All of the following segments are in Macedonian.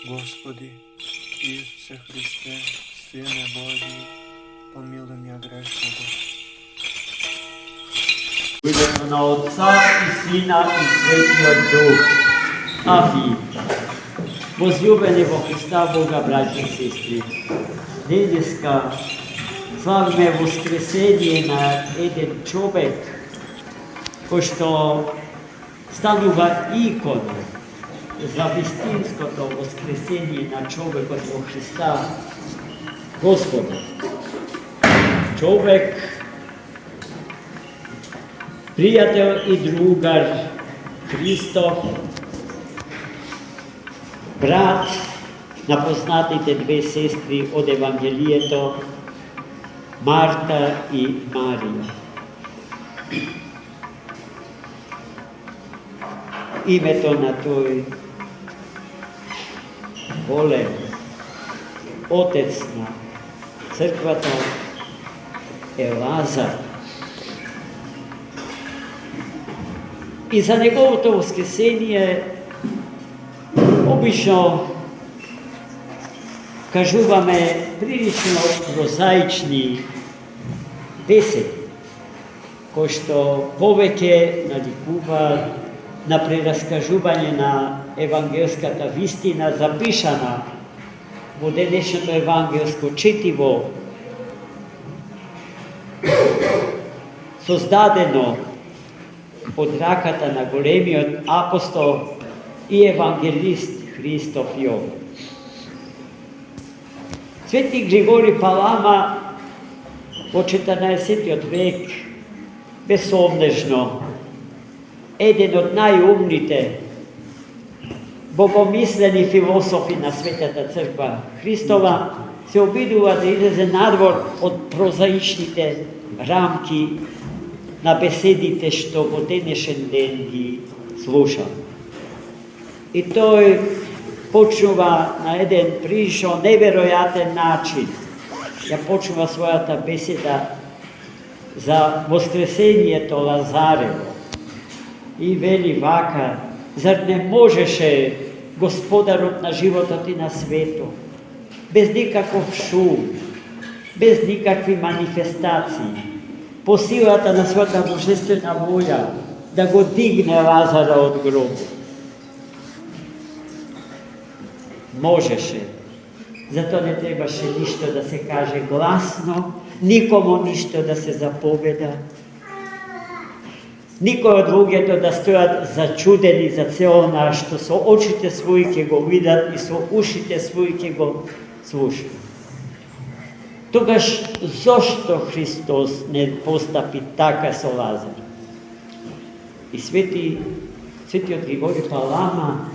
Господи, Исусе Христе, Сине Божи, помилуй меня грешного. У ime na Otca i Sina i Svetijog Duha. Amin. Возлюбени во Христа Бога, браќи и сестри, денеска славиме воскресение на еден човек кој што станува икона за вистинското воскресение на човекот во Христа Господа. Човек, пријател и другар Христов, брат на познатите две сестри од Евангелието, Марта и Марија. Името на тој голем отец на црквата е Лазар. И за неговото воскресение обично кажуваме прилично прозаични беседи, кои што повеќе наликуваат на прераскажување на евангелската вистина запишана во денешното евангелско четиво, создадено од раката на големиот апостол и евангелист Христоф Јован. Свети Григори Палама во 14 век безсомнежно еден од најумните богомислени философи на Светата Црква Христова се обидува да излезе надвор од прозаичните рамки на беседите што во денешен ден ги слуша. И тој почнува на еден прилично неверојатен начин. Ја почнува својата беседа за воскресението Лазарево. И вели вака: зар не можеше Господарот на животот и на светот, без никаков шум, без никакви манифестации, по силата на својата божествена волја, да го дигне Лазара од гробот? Можеше. Затоа не требаше ништо да се каже гласно, никому ништо да се заповеда. Никој од луѓето да стојат зачудени за цело она што со очите своји ќе го видат и со ушите своји ќе го слушат. Тогаш зошто Христос не постапи така со Лазар? И светиот Григори Палама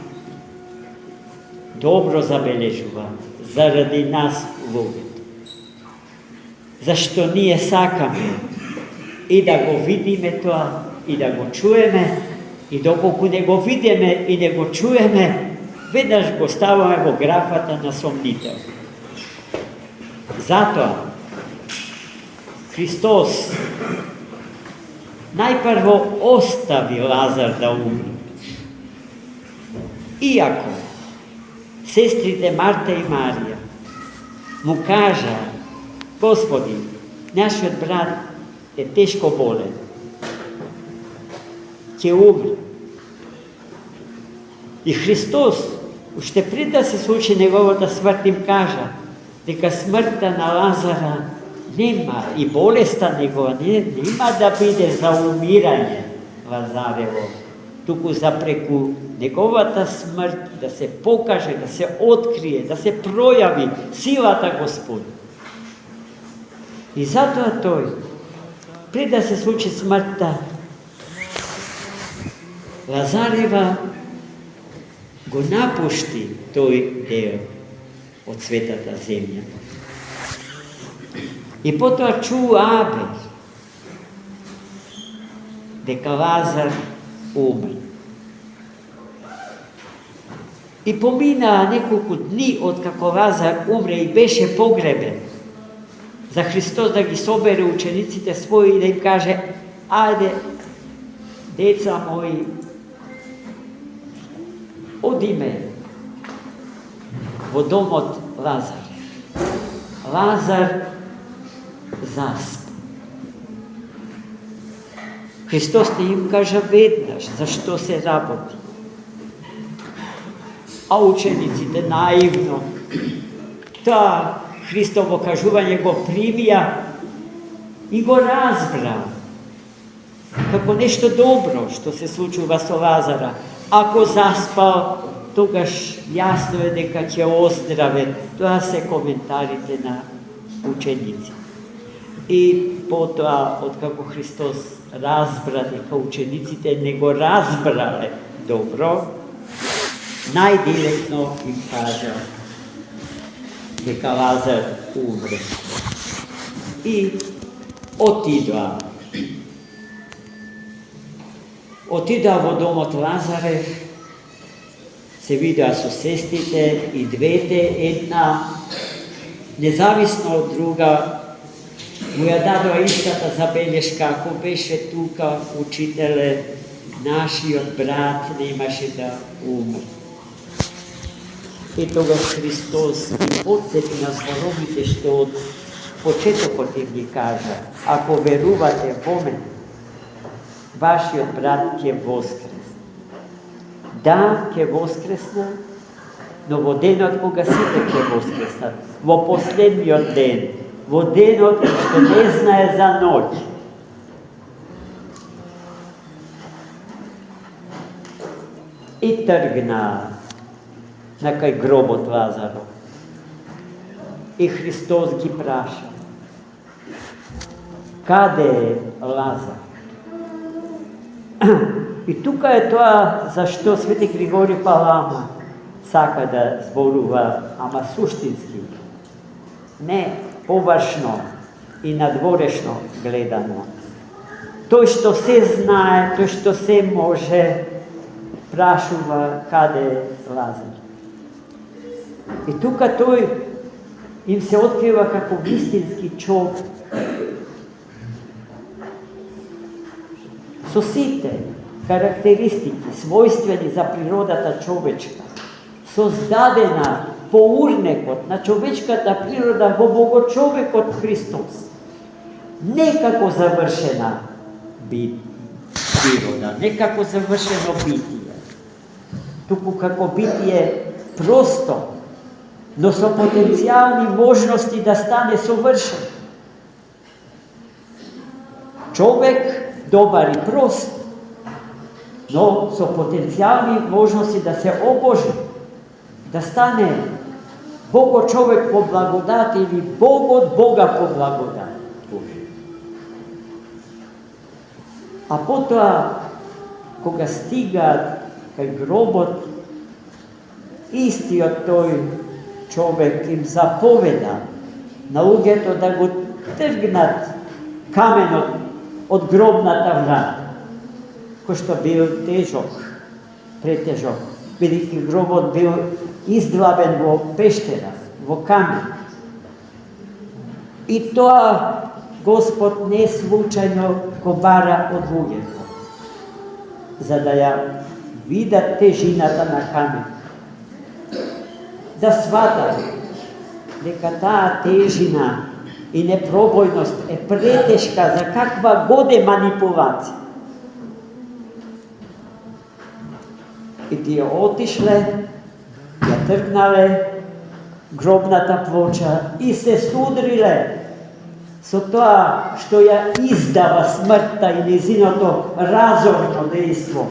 добро забележува заради нас луѓето. Зашто ние сакаме и да го видиме тоа, и да го чуеме, и доколку не го видиме и не го чуеме, веднаш го ставаме во графата на сомнител. Затоа Христос најпрво остави Лазар да умре. Иако сестрите Марта и Марија му кажа: Господи, нашиот брат е тешко болен, ќе умре. И Христос, уште пред да се случи неговата смрт, им кажа дека смртта на Лазара нема и болеста негова нема да биде за умирање Лазарево, туку за преку неговата смрт да се покаже, да се открие, да се пројави силата Господа. И затоа тој, пред да се случи смртта Лазарева, го напушти тој дел од светата земја. И потоа чу Абел дека Лазар умре. И поминаа неколку дни откако Лазар умре и беше погребен, за Христос да ги собере учениците своји и да им каже: ајде, деца мои, одиме во домот Лазар. Лазар заспа. Христос не им кажа веднаш зашто се работи. А учениците наивно тоа Христово кажување го примија и го разбра како нешто добро што се случува со Лазара. Ако заспал, тогаш јасно е дека ќе оздраве. Тоа се коментарите на ученици. И потоа, откако Христос разбра дека учениците не го разбрале добро, најдиректно им кажа дека Лазар умре. И отидоа. Отидоа во домот Лазарев, се видоа со сестрите и двете, една независно од друга, му ја дадоа истата забелешка: ако беше тука, учителе, нашиот брат немаше да умре. И тогаш Христос ги потсети на зборовите што од почетокот им ги кажа: ако верувате во мене, вашиот брат ќе воскресне. Да, ќе воскресне, но во денот кога сите ќе воскреснат, во последниот ден, во денот што не знае за ноќ. И тргна на кај гробот Лазаров. И Христос ги праша: каде е Лазар? И тука е тоа зашто Свети Григорий Палама сака да зборува, ама суштински, не површно и надворешно гледано. Тој што се знае, тој што се може, прашува каде е Лазар. И тука тој им се открива како вистински човек. Со сите карактеристики својствени за природата човечка, создадена по урнекот на човечката природа во Богочовекот Христос, не како завршена природа, не како завршено битие, туку како битие просто, но со потенцијални можности да стане совршен. Човек добар и прост, но со потенцијални можности да се обожи, да стане Бого човек по благодат или Бог од Бога по благодат. А потоа, кога стигаат кај гробот, истиот тој човек им заповеда на луѓето да го тргнат каменот од гробната врата, кој што бил тежок, претежок, бидејќи гробот бил издлабен во пештера, во камен. И тоа Господ не случајно го бара од луѓето, за да ја видат тежината на камен. Да сватат дека таа тежина и непробојност е претешка за каква годе манипулација. И тие отишле, ја тргнале гробната плоча и се судриле со тоа што ја издава смртта и незиното разорно дејство.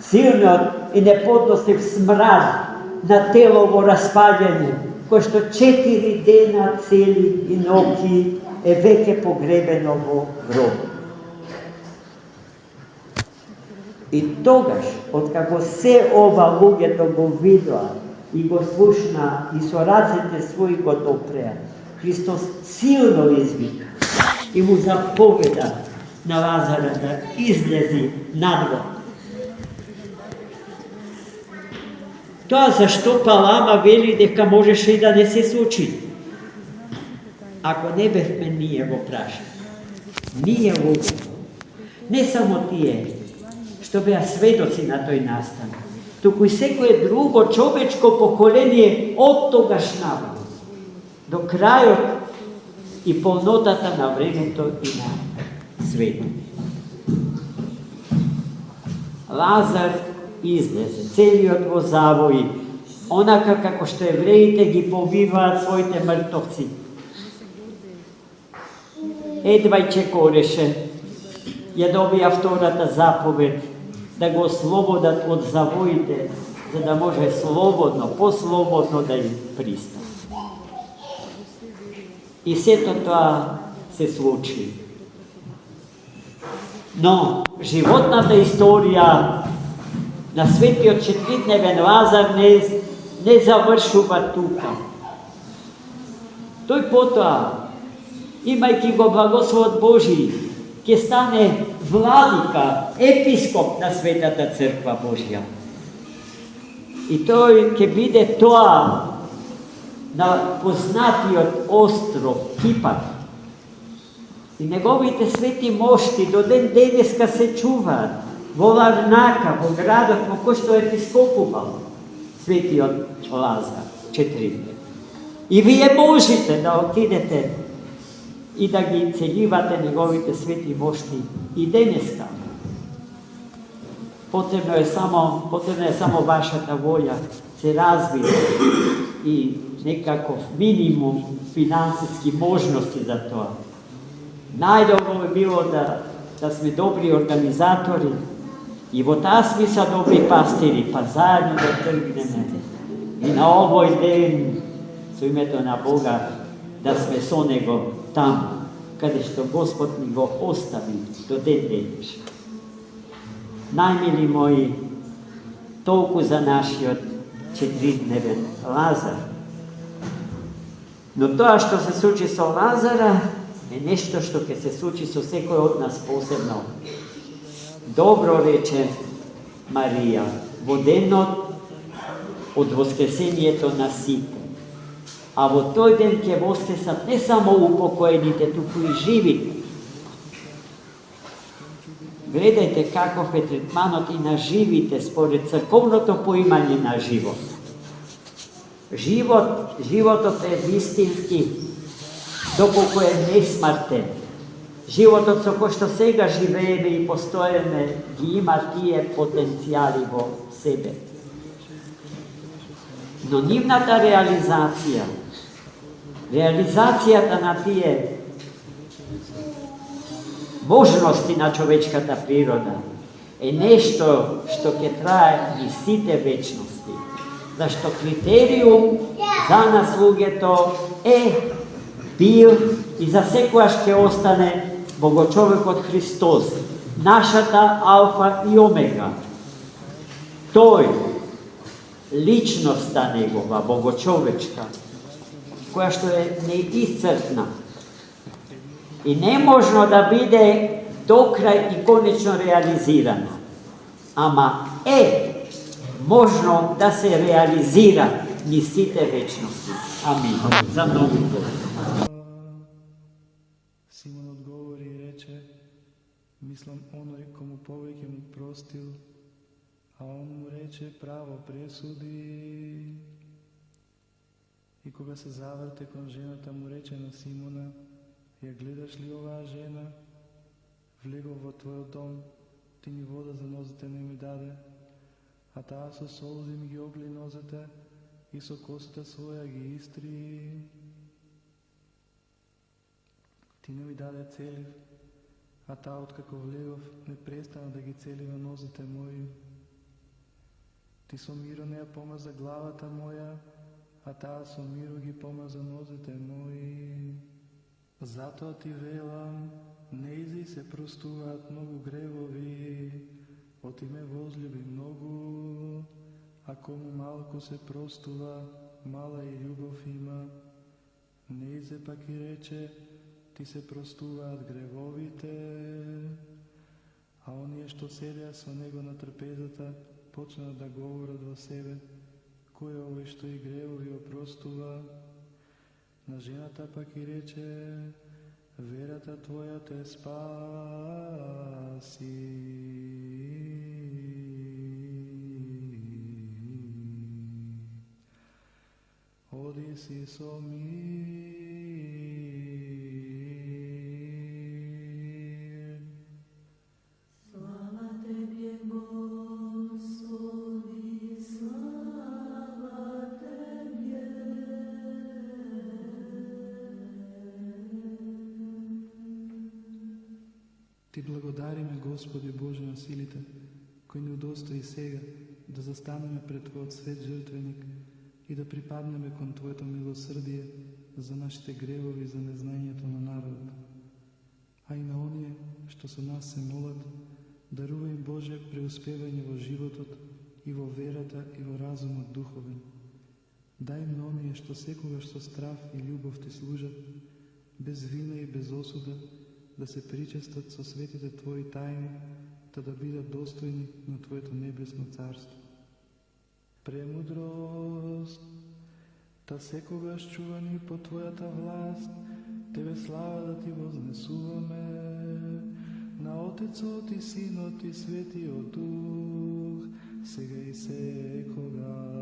Силниот и неподносив смрад на телово распаѓање, кој што 4 дена цели и ноќи е веќе погребено во гробот. И тогаш, откако се ова луѓето го видоа и го слушна и со рацете своји го допреа, Христос силно извика и му заповеда на Лазара да излези надвор. Тоа зашто Палама вели дека можеше и да не се случи. Ако не бевме ние го прашали, ние луѓето, не само тие што беа сведоци на тој настан, туку и секое друго човечко поколение од тогаш наваму, до крајот и полнотата на времето и на светот. Лазар излезе, целиот во завои, онака како што евреите ги побиваат своите мртовци. Едва и чекореше, ја добија втората заповед да го ослободат од завоите, за да може слободно, послободно да им пристане. И сето тоа се случи. Но животната историја на светиот четвридневен Лазар не завршува тука. Тој потоа, имајќи го благословот Божи, ќе стане владика, епископ на Светата Црква Божја. И тој ќе биде тоа на познатиот остров Кипар. И неговите свети мошти до ден денеска се чуваат во Ларнака, во градот во кој што епископувал светиот Лазар, четвридневен. И вие можете да отидете и да ги целивате неговите свети мошти и денеска. Потребно е само вашата волја, се развива и некаков минимум финансиски можности за тоа. Најдобро би било да сме добри организатори и во таа смисла добри пастири, па заедно да тргнеме и на овој ден со името на Бога да сме со Него таму, каде што Господ ни го остави до ден денешен. Најмили мои, толку за нашиот четвридневен Лазар. Но тоа што се случи со Лазара е нешто што ќе се случи со секој од нас посебно. Добро рече Марија во денот од воскресението на сите. А во тој ден ќе воскресат не само упокоените, туку и живите. Гледајте каков е третманот и на живите според црковното поимање на живот. Животот е вистински, доколку е несмртен. Животот со кој што сега живееме и постоеме ги има тие потенцијали во себе. Но нивната реализацијата на тие можности на човечката природа е нешто што ќе трае и сите вечности. Зашто критериум за нас луѓето е бил и за секојаш ќе остане Богочовекот Христос, нашата алфа и омега. Тој, личноста негова, богочовечка, која што е неисцрпна и не можно да биде до крај и конечно реализирана, ама е можно да се реализира ни сите вечности. Амин. За многу. Симон одговори и рече: мислам оној кому повеќе му простил. А он му рече: право пресуди. И кога се заврте кон жената, му рече на Симона: ја гледаш ли оваа жена? Влегов во твојот дом, ти ни вода за нозете не ми даде, а таа со солзи ми ги огли нозете и со косата своја ги истри. Ти не ми даде целив, а таа откако влегов не престана да ги целива нозете мои. Ти со миро не ја помаза главата моја, а таа со миро ги помаза нозете мои. Затоа ти велам, неизи се простуваат многу гревови, оти ме возлюби многу, а кому малку се простува, мала и љубов има. Неизе пак и рече, ти се простуваат гревовите, а оние што седеа со него на трпезата, почнаа да говорат во себе: кој е овој што и гревови опростува? На жената пак и рече: верата твоја те спаси. оди си со мир. Слава Тебе, Господи, слава Тебе. Ти благодариме, Господи Боже на силите, кој ни удостои сега да застанеме пред Твојот свет жртвеник и да припаднеме кон Твоето милосрдие за нашите гревови и за незнанието на народот. А и на оние што со нас се молат, дарува им Боже преуспевање во животот и во верата и во разумот духовен. Дај им на оние што секогаш со страв и љубов Ти служат, без вина и без осуда, да се причестат со светите Твои тајни, да бидат достојни на Твоето небесно царство. Премудрост, та секогаш чувани по Твојата власт, Тебе слава да Ти вознесуваме, на Отецот и Синот и Светиот Дух, сега и секогаш.